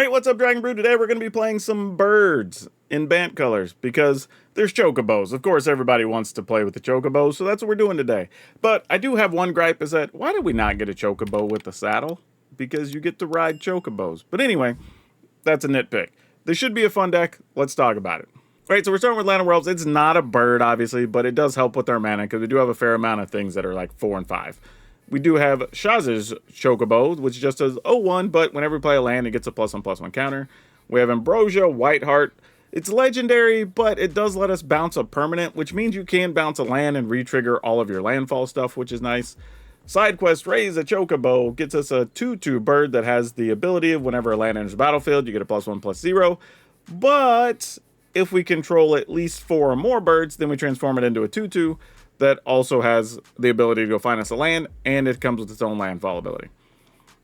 Alright, what's up, Dragon Brew? Today we're going to be playing some birds in Bant colors because there's Chocobos. Of course, everybody wants to play with the Chocobos, so that's what we're doing today. But I do have one gripe, is that why did we not get a Chocobo with the saddle? Because you get to ride Chocobos. But anyway, that's a nitpick. This should be a fun deck. Let's talk about it. Alright, so we're starting with Land of Worlds. It's not a bird, obviously, but it does help with our mana because we do have a fair amount of things that are like 4 and 5. We do have Shaz's Chocobo, which just does 0-1, but whenever we play a land, it gets a +1/+1 counter. We have Ambrosia, Whiteheart. It's legendary, but it does let us bounce a permanent, which means you can bounce a land and re-trigger all of your landfall stuff, which is nice. Side quest, Raise a Chocobo, gets us a 2/2 bird that has the ability of whenever a land enters the battlefield, you get a +1/+0. But if we control at least 4 or more birds, then we transform it into a 2/2. That also has the ability to go find us a land, and it comes with its own landfall ability.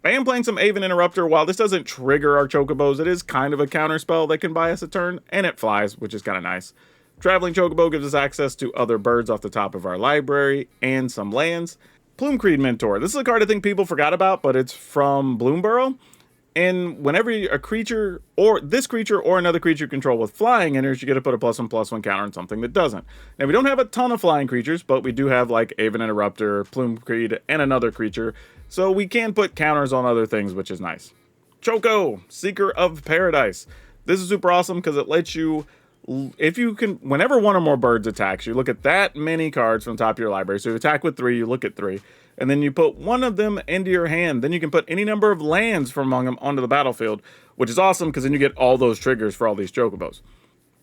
I am playing some Aven Interrupter. While this doesn't trigger our Chocobos, it is kind of a counter spell that can buy us a turn, and it flies, which is kind of nice. Traveling Chocobo gives us access to other birds off the top of our library and some lands. Plumecreed Mentor. This is a card I think people forgot about, but it's from Bloomburrow. And whenever a creature, or this creature or another creature you control with flying enters, you get to put a +1/+1 counter on something that doesn't. Now, we don't have a ton of flying creatures, but we do have like Aven Interrupter, Plumecreed, and another creature. So we can put counters on other things, which is nice. Choco, Seeker of Paradise. This is super awesome because it lets you, if you can, whenever one or more birds attacks, you look at that many cards from the top of your library. So you attack with 3, you look at 3. And then you put one of them into your hand. Then you can put any number of lands from among them onto the battlefield, which is awesome because then you get all those triggers for all these Chocobos.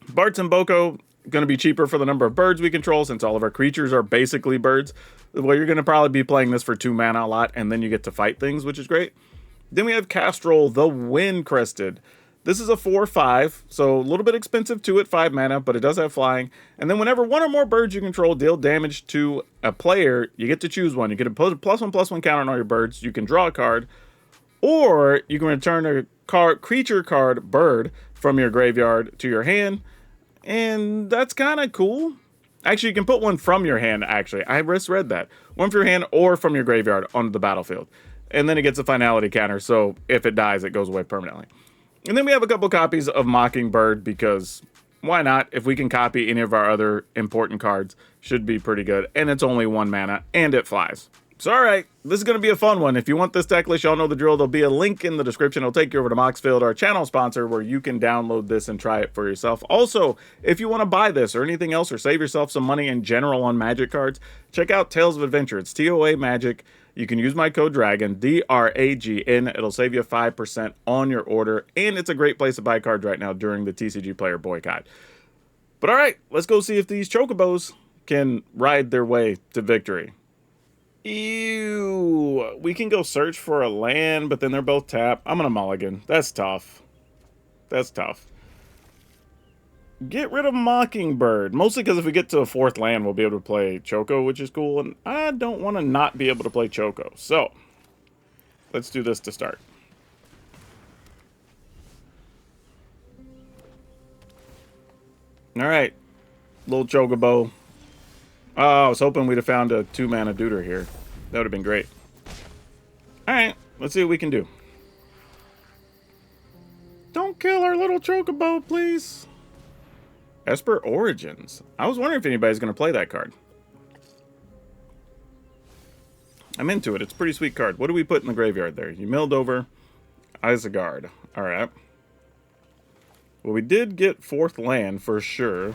Bart's and Boko, going to be cheaper for the number of birds we control since all of our creatures are basically birds. Well, you're going to probably be playing this for 2 mana a lot, and then you get to fight things, which is great. Then we have Castrol, the Wind Crested. This is a 4/5, so a little bit expensive too at 5 mana, but it does have flying. And then whenever one or more birds you control deal damage to a player, you get to choose one. You get a +1/+1 counter on all your birds. You can draw a card, or you can return a creature card bird from your graveyard to your hand. And that's kind of cool. Actually, you can put one from your hand, actually. I just read that. One from your hand or from your graveyard onto the battlefield. And then it gets a finality counter, so if it dies, it goes away permanently. And then we have a couple copies of Mockingbird because why not? If we can copy any of our other important cards, should be pretty good. And it's only 1 mana, and it flies. So alright, this is going to be a fun one. If you want this deck list, y'all know the drill. There'll be a link in the description. It'll take you over to Moxfield, our channel sponsor, where you can download this and try it for yourself. Also, if you want to buy this or anything else, or save yourself some money in general on Magic cards, check out Tales of Adventure. It's TOA Magic. You can use my code DRAGON, DRAGN. It'll save you 5% on your order, and it's a great place to buy cards right now during the TCG player boycott. But alright, let's go see if these Chocobos can ride their way to victory. Ew. We can go search for a land, but then they're both tapped. I'm gonna mulligan. That's tough. That's tough. Get rid of Mockingbird. Mostly because if we get to a 4th land, we'll be able to play Choco, which is cool. And I don't want to not be able to play Choco. So, let's do this to start. Alright. Little Chocobo. Oh, I was hoping we'd have found a 2 mana Deuter here. That would have been great. Alright, let's see what we can do. Don't kill our little Chocobo, please. Esper Origins. I was wondering if anybody's going to play that card. I'm into it. It's a pretty sweet card. What do we put in the graveyard there? You milled over Isengard. Alright. Well, we did get 4th land for sure.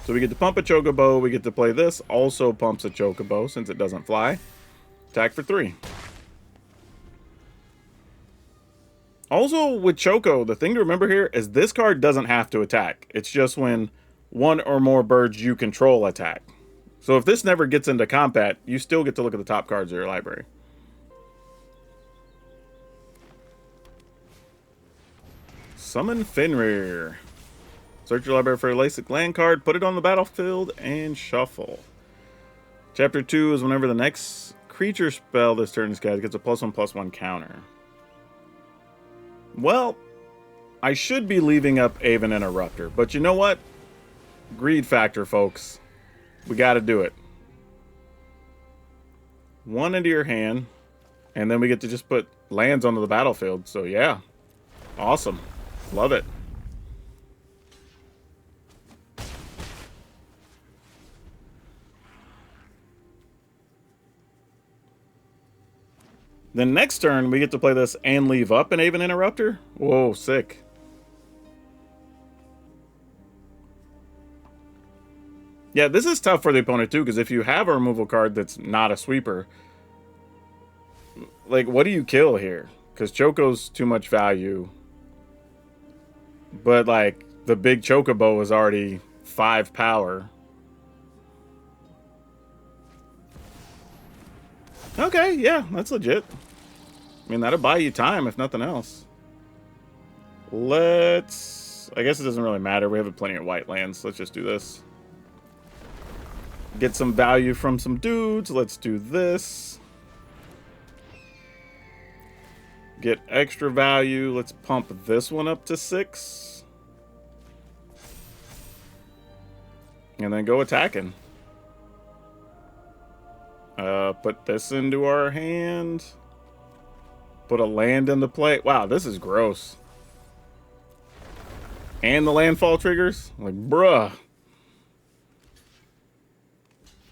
So we get to pump a Chocobo. We get to play this. Also pumps a Chocobo since it doesn't fly. Attack for 3. Also, with Choco, the thing to remember here is this card doesn't have to attack. It's just when 1 or more birds you control attack. So if this never gets into combat, you still get to look at the top cards of your library. Summon Fenrir. Search your library for a basic land card, put it on the battlefield, and shuffle. Chapter 2 is whenever the next creature spell this turn is cast gets a +1/+1 counter. Well, I should be leaving up Aven Interrupter, but you know what? Greed factor, folks. We gotta do it. 1 into your hand, and then we get to just put lands onto the battlefield, so yeah. Awesome. Love it. Then next turn, we get to play this and leave up an Aven Interrupter. Whoa, sick. Yeah, this is tough for the opponent, too, because if you have a removal card that's not a sweeper, like, what do you kill here? Because Choco's too much value. But, like, the big Chocobo is already 5 power. Okay, yeah, that's legit. I mean, that'll buy you time, if nothing else. Let's... I guess it doesn't really matter. We have plenty of white lands. Let's just do this. Get some value from some dudes. Let's do this. Get extra value. Let's pump this one up to 6. And then go attacking. Put this into our hand. Put a land into play. Wow, this is gross. And the landfall triggers? Like, bruh.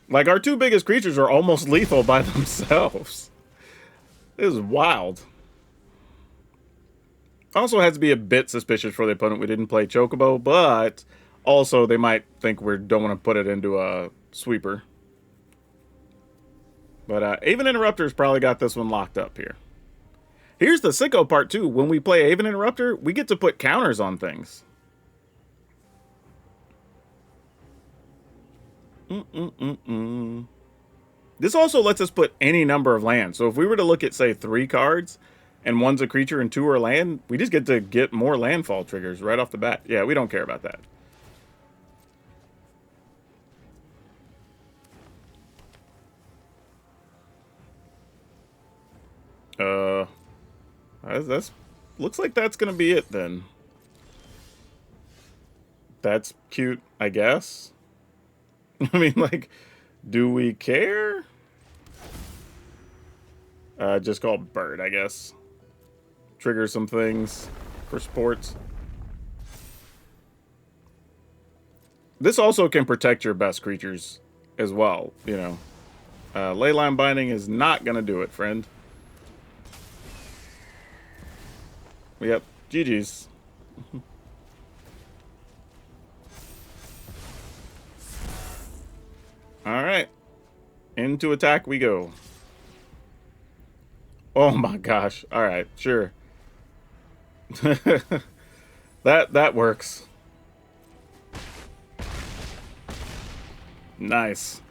Like, our 2 biggest creatures are almost lethal by themselves. This is wild. Also has to be a bit suspicious for the opponent we didn't play Chocobo, but also they might think we don't want to put it into a sweeper. But Aven Interrupter's probably got this one locked up here. Here's the sicko part, too. When we play Aven Interrupter, we get to put counters on things. This also lets us put any number of lands. So if we were to look at, say, 3 cards, and 1's a creature and 2 are land, we just get to get more landfall triggers right off the bat. Yeah, we don't care about that. That's looks like that's gonna be it then. That's cute, I guess. I mean, like, do we care? Just called Bird, I guess. Trigger some things for sports. This also can protect your best creatures as well, you know. Leyline Binding is not gonna do it, friend. Yep, GG's. Alright. Into attack we go. Oh my gosh. Alright, sure. That works. Nice.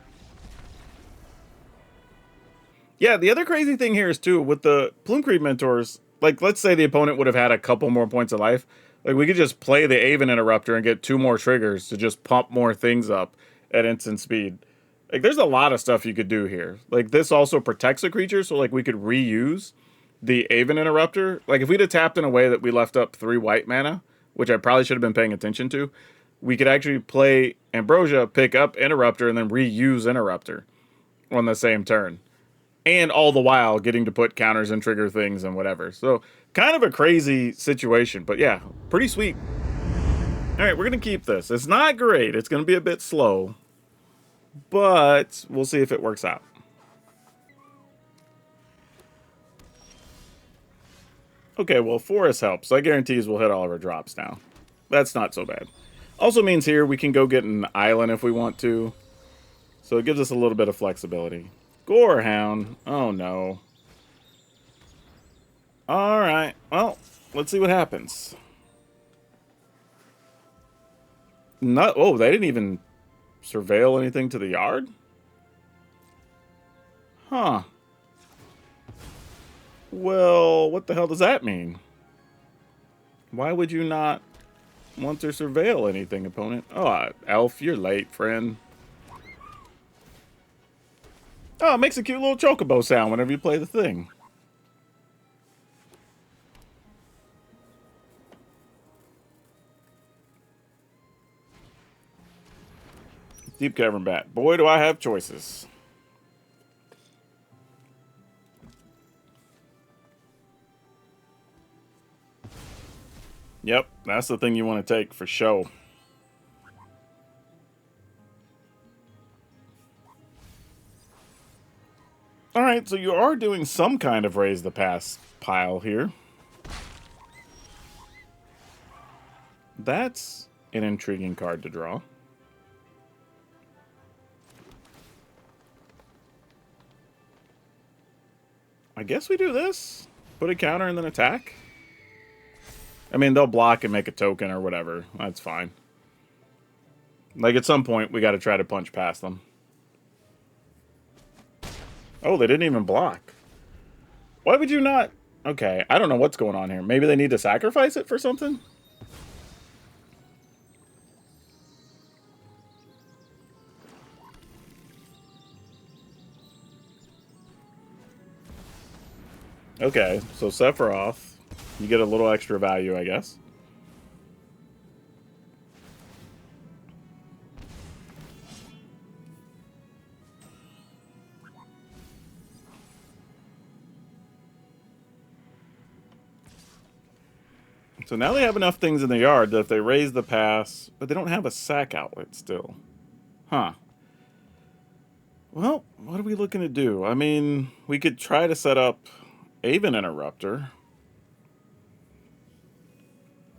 Yeah, the other crazy thing here is, too, with the Plume Creep Mentors, like, let's say the opponent would have had a couple more points of life. Like, we could just play the Aven Interrupter and get 2 more triggers to just pump more things up at instant speed. Like, there's a lot of stuff you could do here. Like, this also protects a creature, so, like, we could reuse the Aven Interrupter. Like, if we'd have tapped in a way that we left up 3 white mana, which I probably should have been paying attention to, we could actually play Ambrosia, pick up Interrupter, and then reuse Interrupter on the same turn. And all the while getting to put counters and trigger things and whatever. So, kind of a crazy situation, but yeah, pretty sweet. Alright, we're going to keep this. It's not great. It's going to be a bit slow. But we'll see if it works out. Okay, well, Forest helps. That guarantees we'll hit all of our drops now. That's not so bad. Also means here we can go get an island if we want to. So it gives us a little bit of flexibility. Gorehound. Oh, no. Alright. Well, let's see what happens. Oh, they didn't even surveil anything to the yard? Huh. Well, what the hell does that mean? Why would you not want to surveil anything, opponent? Oh, Elf, you're late, friend. Oh, it makes a cute little chocobo sound whenever you play the thing. Deep Cavern Bat. Boy, do I have choices. Yep, that's the thing you want to take for show. Alright, so you are doing some kind of raise the pass pile here. That's an intriguing card to draw. I guess we do this. Put a counter and then attack. I mean, they'll block and make a token or whatever. That's fine. Like, at some point, we got to try to punch past them. Oh, they didn't even block. Why would you not? Okay, I don't know what's going on here. Maybe they need to sacrifice it for something? Okay, so Sephiroth, you get a little extra value, I guess. So now they have enough things in the yard that if they raise the pass, but they don't have a sack outlet still. Huh. Well, what are we looking to do? I mean, we could try to set up Aven Interrupter.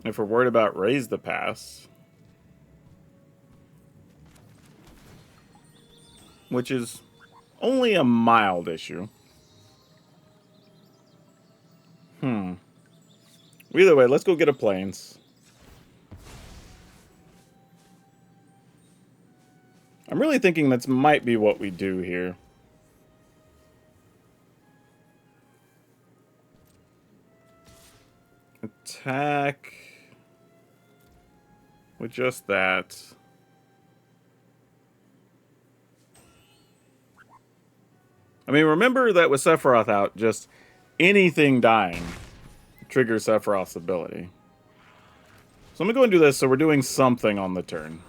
If we're worried about raise the pass. Which is only a mild issue. Either way, let's go get a plains. I'm really thinking that might be what we do here. Attack with just that. I mean, remember that with Sephiroth out, just anything dying triggers Sephiroth's ability. So I'm going to go and do this, so we're doing something on the turn.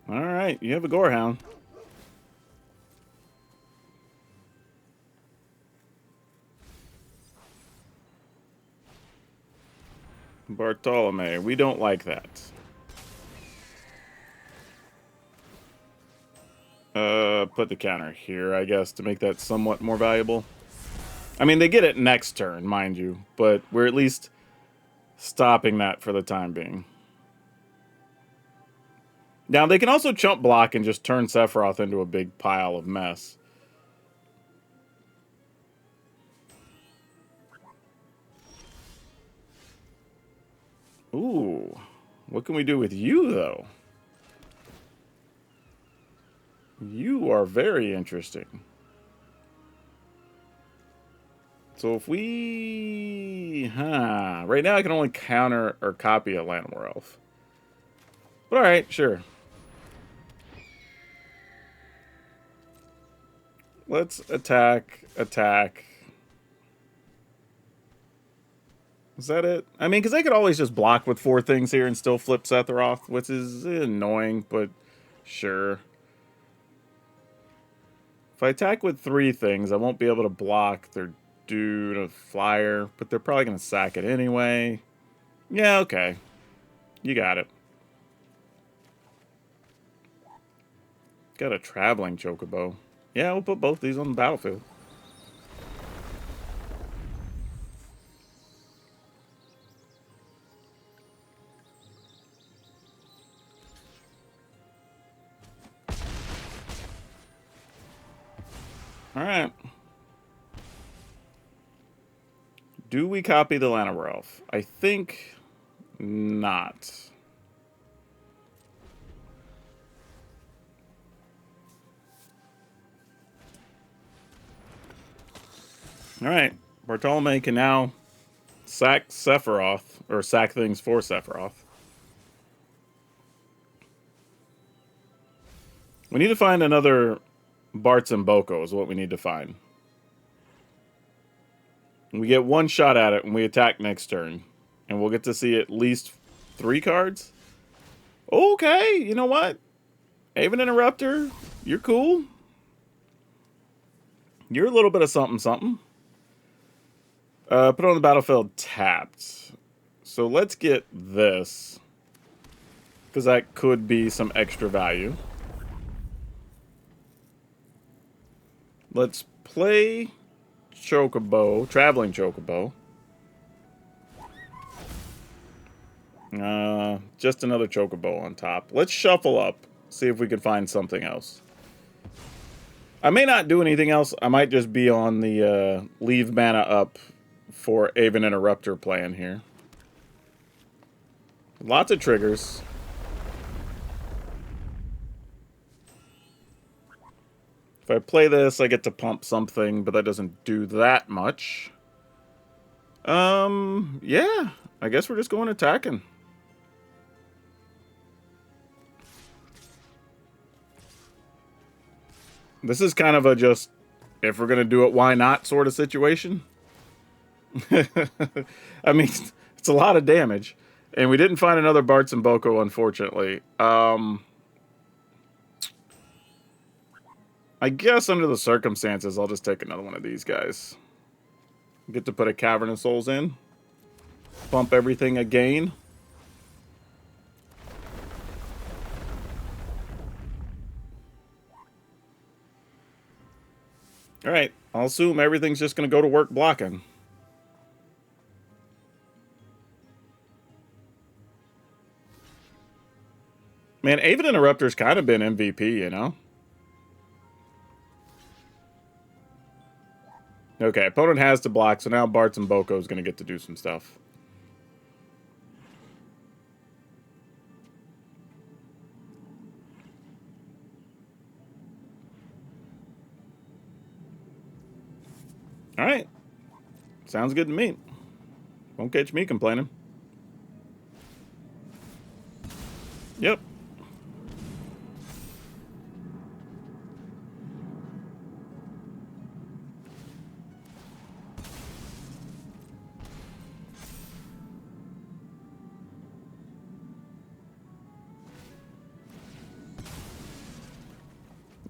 Alright, you have a Gorehound. Bartolome, we don't like that. Put the counter here, I guess, to make that somewhat more valuable. I mean, they get it next turn, mind you, but we're at least stopping that for the time being. Now, they can also chump block and just turn Sephiroth into a big pile of mess. Ooh, what can we do with you, though? You are very interesting. So if we... right now I can only counter or copy a Llanowar Elf. But alright, sure. Let's attack. Is that it? I mean, because I could always just block with 4 things here and still flip Sephiroth, which is annoying, but sure. If I attack with 3 things, I won't be able to block their dude, a flyer, but they're probably going to sack it anyway. Yeah, okay. You got it. Got a traveling Chocobo. Yeah, we'll put both these on the battlefield. Alright. Do we copy the Llanowar Elf? I think not. Alright. Bartolome can now sack Sephiroth, or sack things for Sephiroth. We need to find another Bartz and Boko is what we need to find. We get 1 shot at it when we attack next turn. And we'll get to see at least 3 cards. Okay, you know what? Aven Interrupter, you're cool. You're a little bit of something, something. Put on the battlefield tapped. So let's get this. Because that could be some extra value. Let's play Chocobo, Traveling Chocobo. Just another Chocobo on top. Let's shuffle up, see if we can find something else. I may not do anything else. I might just be on the leave mana up for Aven Interrupter plan here. Lots of triggers. If I play this, I get to pump something, but that doesn't do that much. Yeah. I guess we're just going attacking. This is kind of a just, if we're going to do it, why not sort of situation. I mean, it's a lot of damage. And we didn't find another Bart Chocobo, unfortunately. I guess under the circumstances, I'll just take another one of these guys. Get to put a Cavern of Souls in. Bump everything again. Alright, I'll assume everything's just going to go to work blocking. Man, Aven Interrupter's kind of been MVP, you know? Okay, opponent has to block, so now Bart Chocobo is going to get to do some stuff. Alright. Sounds good to me. Won't catch me complaining. Yep.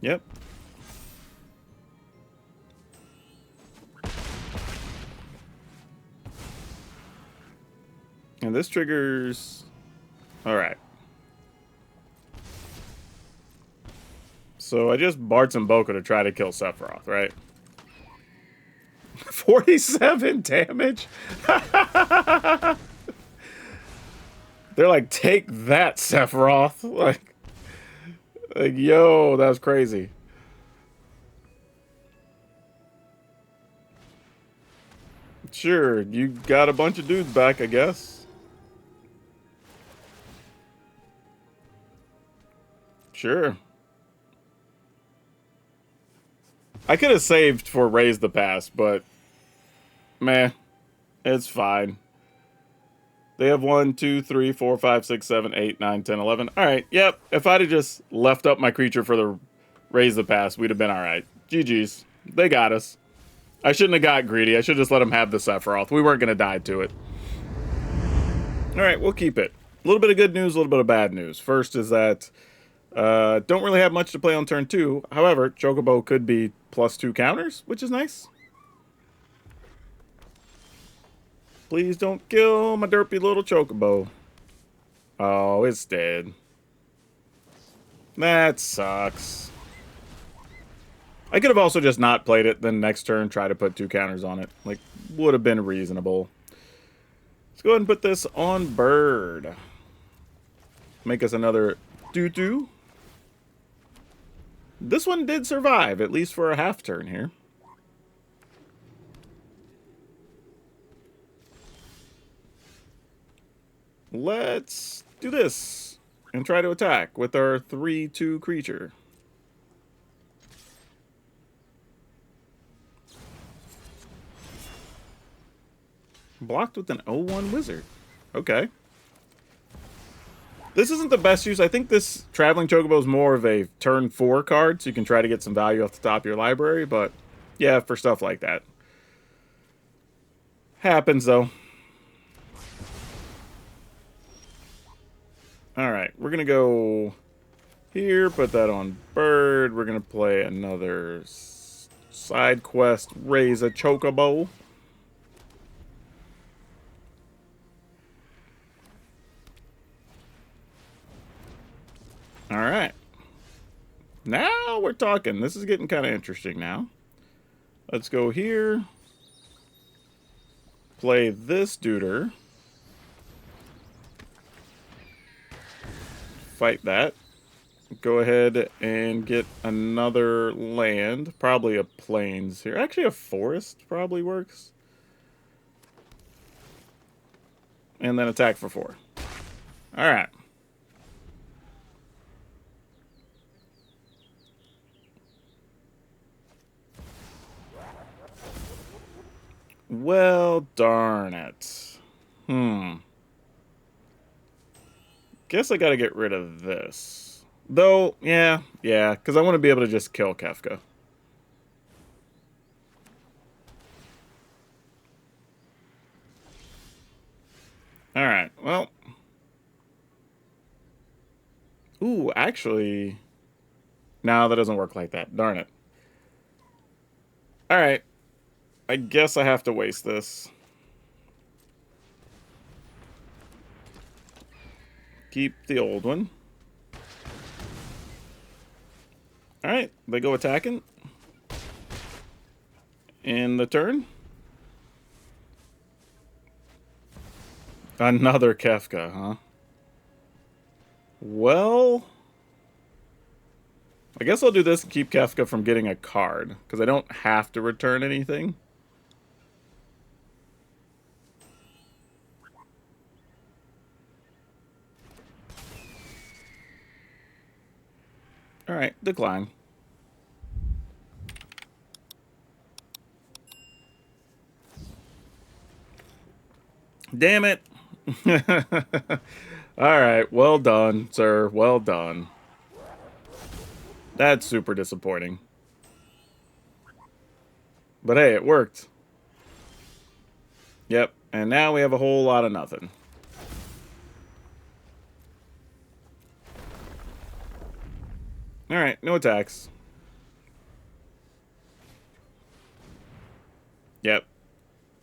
Yep. And this triggers... Alright. So I just Bart Chocobo to try to kill Sephiroth, right? 47 damage? They're like, take that, Sephiroth. Like, yo, that was crazy. Sure, you got a bunch of dudes back, I guess. Sure. I could have saved for Raise the Pass, but meh, it's fine. They have 1, 2, 3, 4, 5, 6, 7, 8, 9, 10, 11. Alright, yep. If I'd have just left up my creature for the Raise the Pass, we'd have been alright. GG's. They got us. I shouldn't have got greedy. I should just let them have the Sephiroth. We weren't going to die to it. Alright, we'll keep it. A little bit of good news, a little bit of bad news. First is that don't really have much to play on turn 2. However, Chocobo could be +2 counters, which is nice. Please don't kill my derpy little Chocobo. Oh, it's dead. That sucks. I could have also just not played it, then next turn try to put 2 counters on it. Like, would have been reasonable. Let's go ahead and put this on Bird. Make us another doo-doo. This one did survive, at least for a half turn here. Let's do this and try to attack with our 3/2 creature. Blocked with an 0/1 wizard. Okay. This isn't the best use. I think this Traveling Chocobo is more of a turn 4 card, so you can try to get some value off the top of your library, but yeah, for stuff like that. Happens, though. Alright, we're going to go here, put that on Bird. We're going to play another Side quest, raise a Chocobo. Alright. Now we're talking. This is getting kind of interesting now. Let's go here. Play this duder. Fight that. Go ahead and get another land. Probably a plains here. Actually, a forest probably works. And then attack for 4. Alright. Well, darn it. Guess I gotta get rid of this. Though, yeah, because I want to be able to just kill Kefka. Alright, well. Ooh, actually. No, that doesn't work like that. Darn it. Alright. I guess I have to waste this. Keep the old one. Alright, they go attacking. In the turn. Another Kefka, huh? Well, I guess I'll do this and keep Kefka from getting a card, because I don't have to return anything. Alright, decline. Damn it. Alright, well done, sir. Well done. That's super disappointing. But hey, it worked. Yep, and now we have a whole lot of nothing. Alright, no attacks. Yep.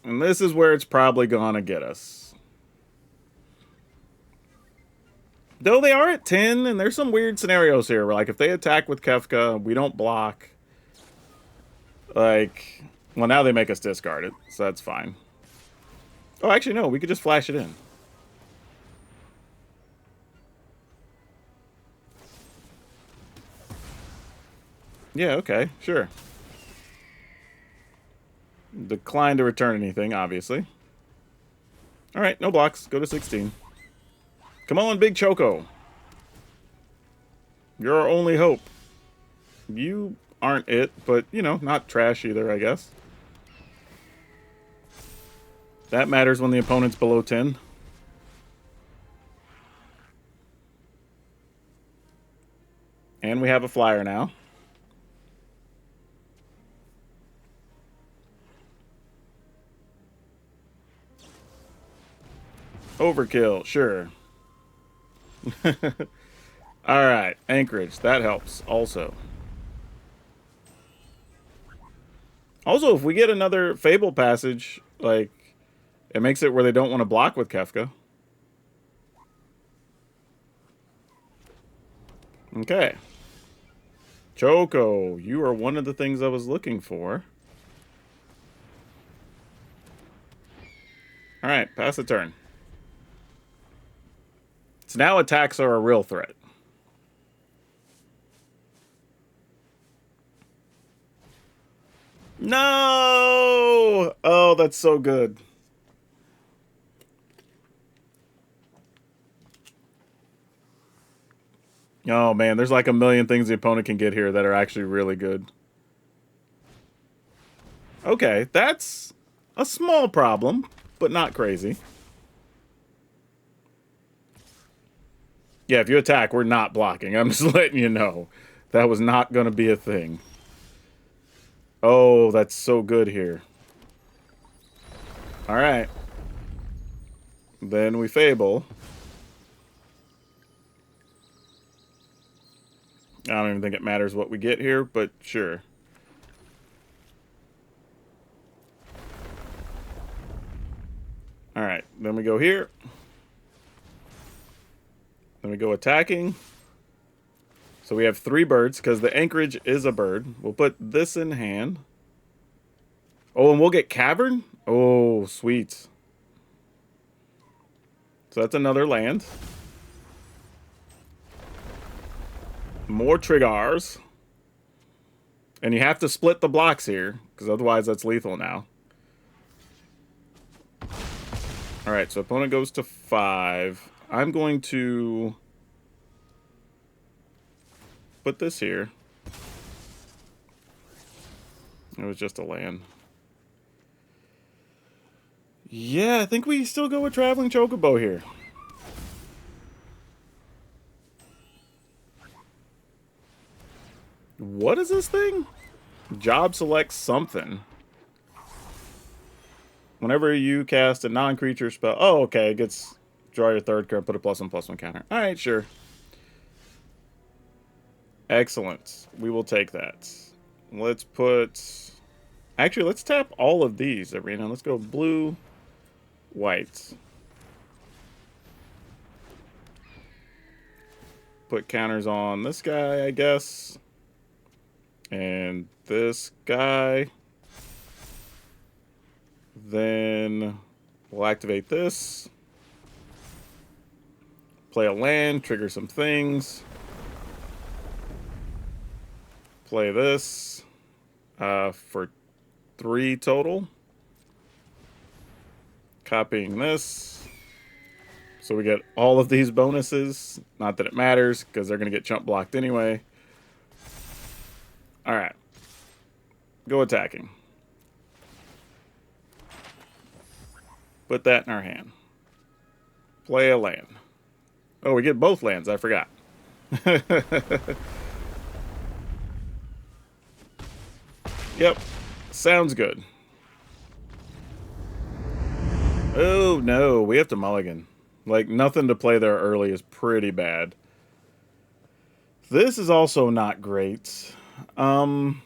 And this is where it's probably gonna get us. Though they are at 10, and there's some weird scenarios here where, like, if they attack with Kefka, we don't block. Like, well, now they make us discard it, so that's fine. Oh, actually, no, we could just flash it in. Yeah, okay, sure. Decline to return anything, obviously. Alright, no blocks. Go to 16. Come on, Big Choco. You're our only hope. You aren't it, but, you know, not trash either, I guess. That matters when the opponent's below 10. And we have a flyer now. Overkill, sure. Alright, Anchorage. That helps also. Also, if we get another Fable Passage, like, it makes it where they don't want to block with Kefka. Okay. Choco, you are one of the things I was looking for. Alright, pass the turn. So now attacks are a real threat. No! Oh, that's so good. Oh, man, there's like a million things the opponent can get here that are actually really good. Okay, that's a small problem, but not crazy. Yeah, if you attack, we're not blocking. I'm just letting you know. That was not going to be a thing. Oh, that's so good here. Alright. Then we Fable. I don't even think it matters what we get here, but sure. Alright, then we go here. Then we go attacking. So we have 3 birds, because the anchorage is a bird. We'll put this in hand. Oh, and we'll get Cavern? Oh, sweet. So that's another land. More triggers. And you have to split the blocks here, because otherwise that's lethal now. Alright, so opponent goes to 5. I'm going to put this here. It was just a land. Yeah, I think we still go with Traveling Chocobo here. What is this thing? Job selects something. Whenever you cast a non-creature spell... Oh, okay. It gets... Draw your 3rd card, put a +1/+1 counter. Alright, sure. Excellent. We will take that. Let's put... Actually, let's tap all of these, Arena. Let's go blue, white. Put counters on this guy, I guess. And this guy. Then we'll activate this. Play a land, trigger some things. Play this for 3 total. Copying this. So we get all of these bonuses. Not that it matters, because they're going to get chump blocked anyway. Alright. Go attacking. Put that in our hand. Play a land. Oh, we get both lands. I forgot. Yep. Sounds good. Oh, no. We have to mulligan. Like, nothing to play there early is pretty bad. This is also not great. Let's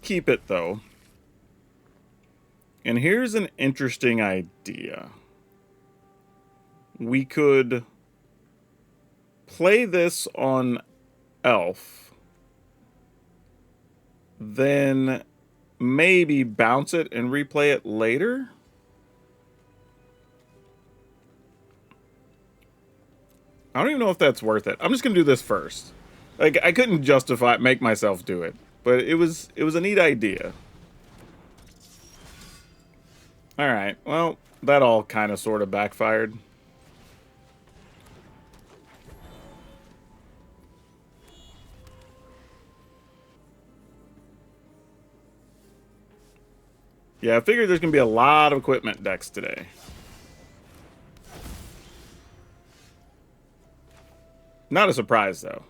keep it, though. And here's an interesting idea. We could play this on Elf. Then maybe bounce it and replay it later? I don't even know if that's worth it. I'm just going to do this first. Like, I couldn't make myself do it. But it was a neat idea. Alright, well, that all kind of sort of backfired. Yeah, I figured there's going to be a lot of equipment decks today. Not a surprise, though.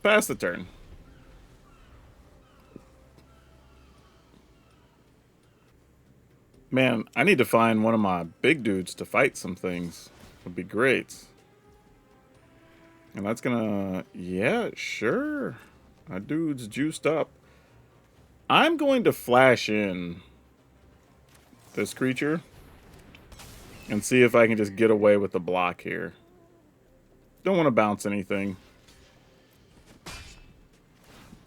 Pass the turn. Man, I need to find one of my big dudes to fight some things. Would be great. And that's gonna... Yeah, sure. My dude's juiced up. I'm going to flash in this creature and see if I can just get away with the block here. Don't want to bounce anything.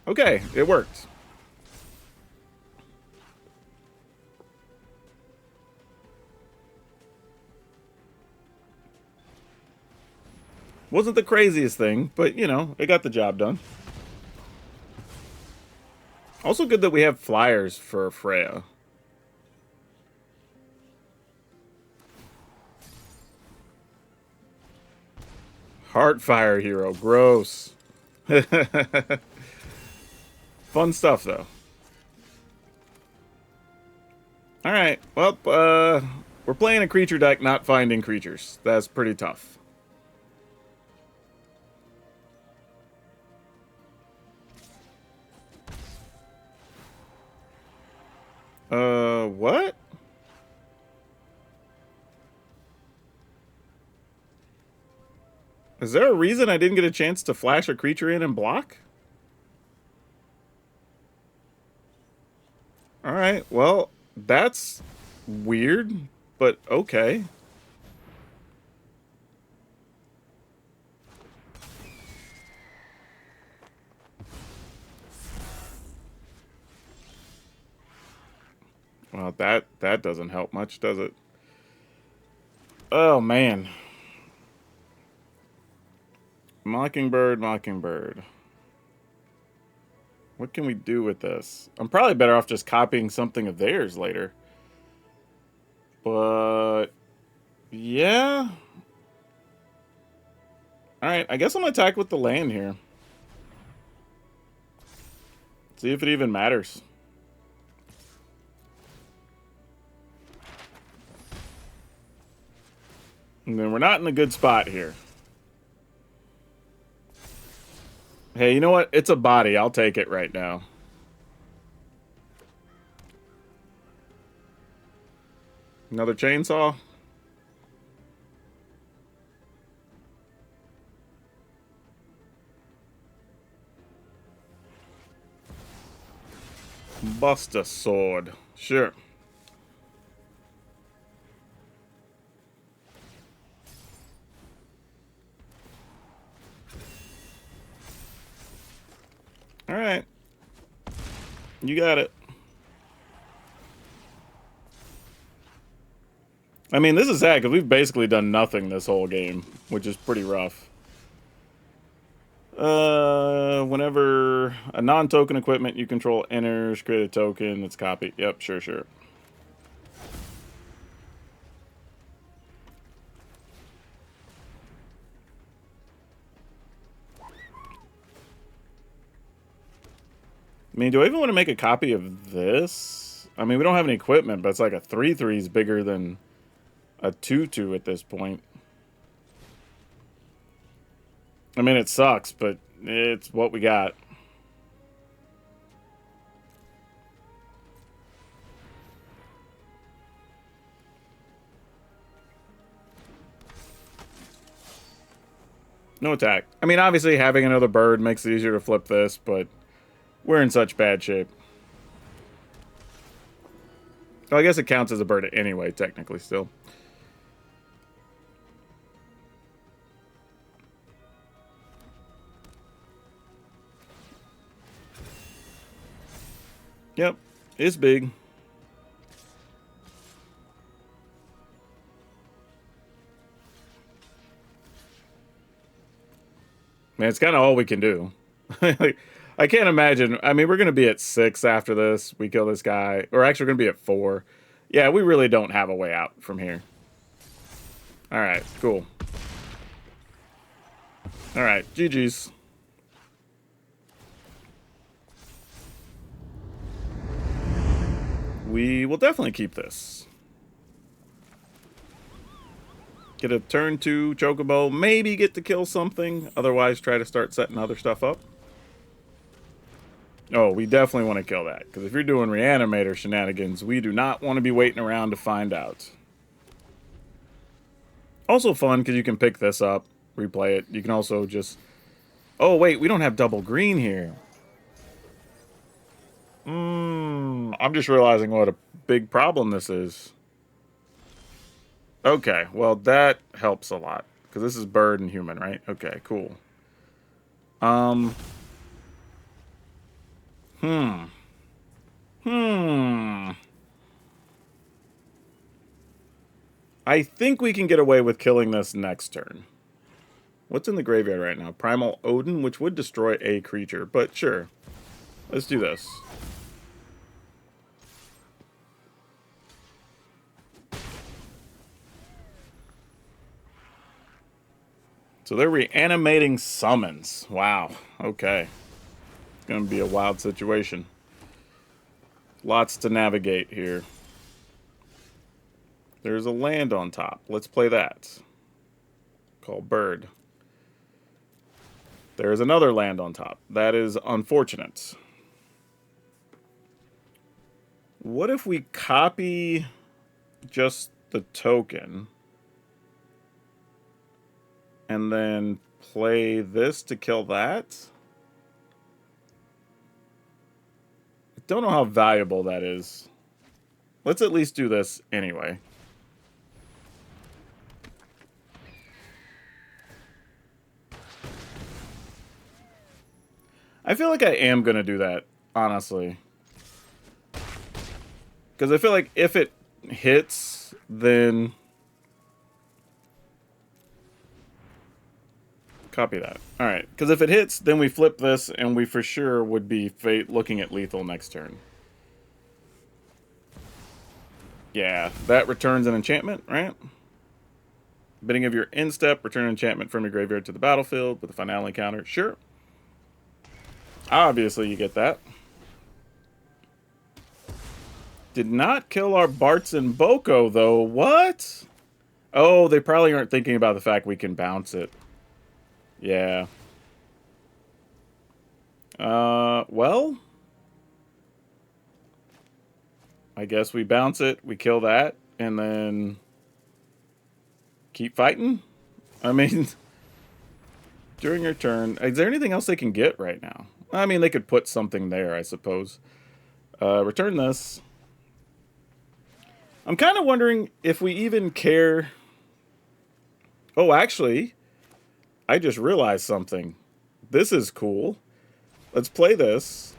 Okay, it worked. Wasn't the craziest thing, but, you know, it got the job done. Also good that we have flyers for Freya. Heartfire hero, gross. Fun stuff, though. Alright, well, we're playing a creature deck, not finding creatures. That's pretty tough. What? Is there a reason I didn't get a chance to flash a creature in and block? Alright, well, that's weird, but okay. Well, that doesn't help much, does it? Oh, man. Mockingbird, Mockingbird. What can we do with this? I'm probably better off just copying something of theirs later. But, yeah. Alright, I guess I'm going to attack with the land here. See if it even matters. And then we're not in a good spot here. Hey, you know what? It's a body. I'll take it right now. Another chainsaw? Buster sword. Sure. Alright. You got it. I mean, this is sad because we've basically done nothing this whole game, which is pretty rough. Whenever a non-token equipment you control enters, create a token that's copied. Yep, sure, sure. I mean, do I even want to make a copy of this? I mean, we don't have any equipment, but it's like a 3/3 is bigger than a 2/2 at this point. I mean, it sucks, but it's what we got. No attack. I mean, obviously, having another bird makes it easier to flip this, but we're in such bad shape. Oh, I guess it counts as a bird anyway, technically, still. Yep, it's big. Man, it's kind of all we can do. I can't imagine. I mean, we're going to be at 6 after this. We kill this guy. Or actually, we're going to be at 4. Yeah, we really don't have a way out from here. Alright, cool. Alright, GG's. We will definitely keep this. Get a turn 2 Chocobo. Maybe get to kill something. Otherwise, try to start setting other stuff up. Oh, we definitely want to kill that. Because if you're doing Reanimator shenanigans, we do not want to be waiting around to find out. Also fun, because you can pick this up, replay it. You can also just... Oh, wait, we don't have double green here. I'm just realizing what a big problem this is. Okay, well, that helps a lot. Because this is bird and human, right? Okay, cool. I think we can get away with killing this next turn. What's in the graveyard right now? Primal Odin, which would destroy a creature, but sure. Let's do this. So they're reanimating summons. Wow. Okay. It's going to be a wild situation. Lots to navigate here. There's a land on top. Let's play that. Called Bird. There's another land on top. That is unfortunate. What if we copy just the token and then play this to kill that? I don't know how valuable that is. Let's at least do this anyway. I feel like I am going to do that, honestly. Because I feel like if it hits, then... Copy that. Alright, because if it hits, then we flip this, and we for sure would be looking at lethal next turn. Yeah, that returns an enchantment, right? Bidding of your end step, return an enchantment from your graveyard to the battlefield with a finale counter. Sure. Obviously, you get that. Did not kill our Barts and Boko, though. What? Oh, they probably aren't thinking about the fact we can bounce it. Yeah. Well. I guess we bounce it, we kill that, and then keep fighting? I mean, during your turn, is there anything else they can get right now? I mean, they could put something there, I suppose. Return this. I'm kind of wondering if we even care... Oh, actually, I just realized something. This is cool. Let's play this.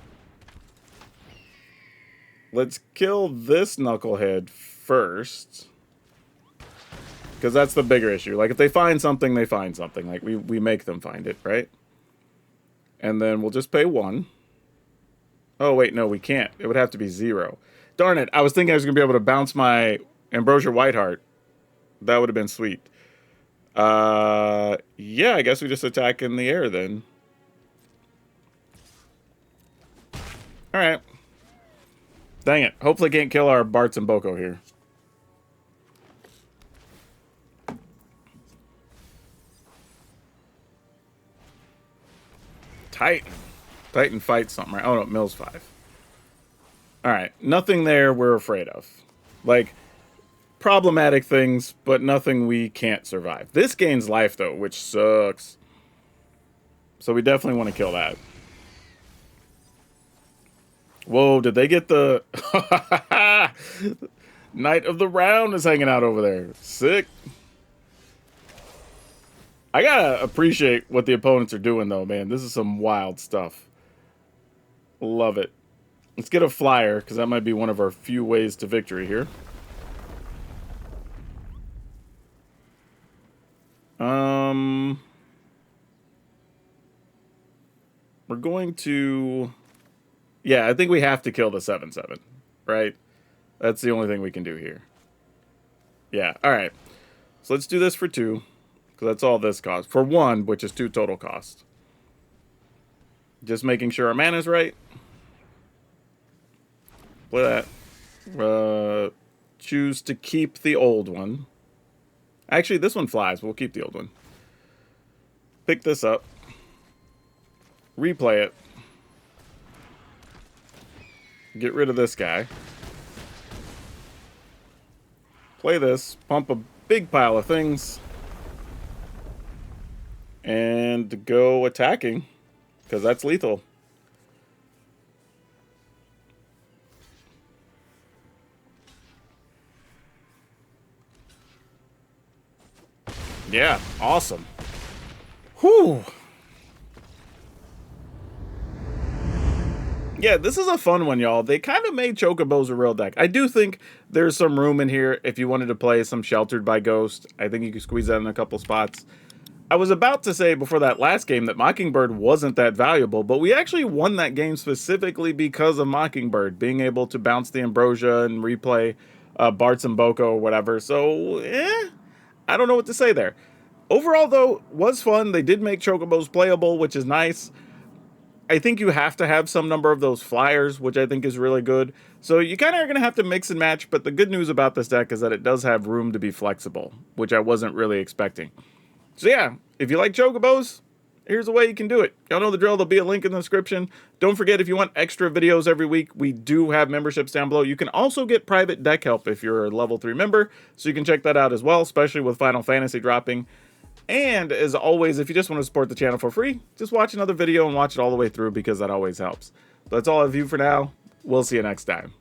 Let's kill this knucklehead first. Because that's the bigger issue. Like, if they find something, they find something. Like, we make them find it, right? And then we'll just pay 1. Oh, wait, no, we can't. It would have to be 0. Darn it, I was thinking I was going to be able to bounce my Ambrosia Whiteheart. That would have been sweet. Yeah, I guess we just attack in the air then. Alright. Dang it. Hopefully can't kill our Barts and Boko here. Titan fights something, right? Oh, no, Mills 5. Alright, nothing there we're afraid of. Like, problematic things, but nothing we can't survive. This gains life, though, which sucks. So we definitely want to kill that. Whoa, did they get the... Knight of the Round is hanging out over there. Sick. I gotta appreciate what the opponents are doing, though, man. This is some wild stuff. Love it. Let's get a flyer, because that might be one of our few ways to victory here. We're going to... Yeah, I think we have to kill the 7/7, right? That's the only thing we can do here. Yeah, alright. So let's do this for 2, because that's all this costs. For 1, which is 2 total cost. Just making sure our mana's right. Play that. Choose to keep the old one. Actually, this one flies. We'll keep the old one. Pick this up. Replay it. Get rid of this guy. Play this. Pump a big pile of things. And go attacking. Because that's lethal. Yeah, awesome. Whew. Yeah, this is a fun one, y'all. They kind of made Chocobos a real deck. I do think there's some room in here if you wanted to play some Sheltered by Ghost. I think you could squeeze that in a couple spots. I was about to say before that last game that Mockingbird wasn't that valuable, but we actually won that game specifically because of Mockingbird being able to bounce the Ambrosia and replay Barts and Boko or whatever. So, I don't know what to say there. Overall, though, was fun. They did make Chocobos playable, which is nice. I think you have to have some number of those flyers, which I think is really good. So you kind of are going to have to mix and match, but the good news about this deck is that it does have room to be flexible, which I wasn't really expecting. So yeah, if you like Chocobos, here's a way you can do it. Y'all know the drill. There'll be a link in the description. Don't forget, if you want extra videos every week, we do have memberships down below. You can also get private deck help if you're a level 3 member, so you can check that out as well, especially with Final Fantasy dropping. And as always, if you just want to support the channel for free, just watch another video and watch it all the way through because that always helps. That's all I have for you for now. We'll see you next time.